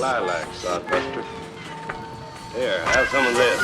lilac, Sodbuster. Here, have some of this.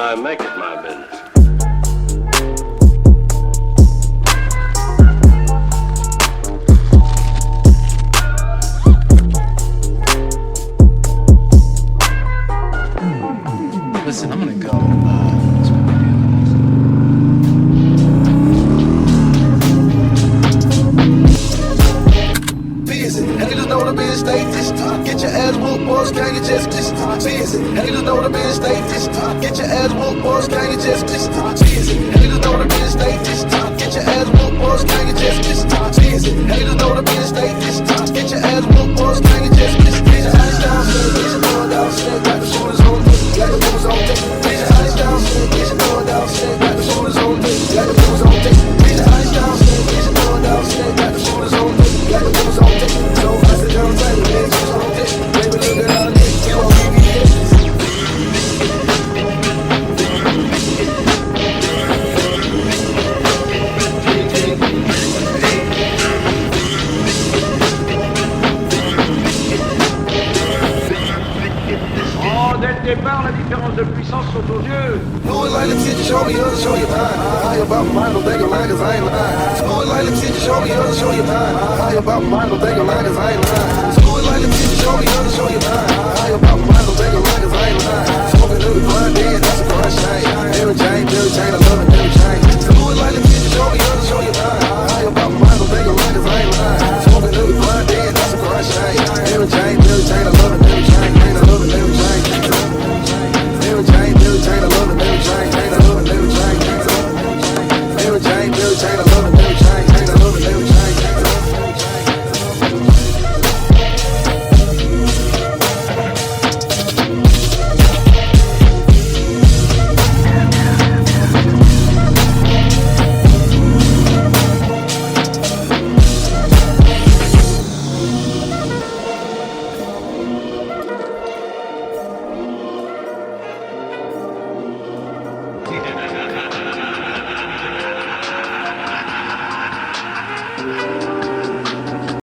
I make it my business. Listen, I'm gonna go. Busy, haters know the biz stay this time. Get your ass whooped, boys, can't you just this time? Busy, haters know the biz stay this time. Get your ass whooped, boys, can't you just this time? Busy, haters know the biz stay this time. Get your ass whooped, boys, can't you just this time? Busy, haters know the biz stay this time. Get your ass whooped, boys, can't you just this time? Bitch, ice down, bitch, going down, got the shooters on me, got the moves on me. Bitch, ice down, bitch, going down, got the shooters on me, got the moves on me. Bitch, ice down, bitch, going down, got the shooters on me, got the moves on me. So I said, don't take it, bitch, who's on this? Baby, look at all this, you won't give me this. Dès le départ, la différence de puissance saute aux yeux. Do it like the teacher show me, other show you mine. High about mine, don't think I'm lying, cause I ain't lying. Do it like the teacher show me, other show you mine. High about mine, don't think I'm lying, cause I ain't lying. Do it like the teacher show me, other show you mine. High about mine, don't think I'm lying, cause I ain't lying. Smoking to the grind, dead, that's a grind shine. Every chain, I love it, every chain. Do it like the teacher show me, other show you mine. High about mine, don't think I'm lying, cause I ain't lying. Smoking to the grind, dead, that's a grind shine. Every chain, I love it, every chain. I love it, every chain. Every chain, I love it, every chain. I love it, every chain. Every chain, I love it, every chain. I love it, every chain. Thank you.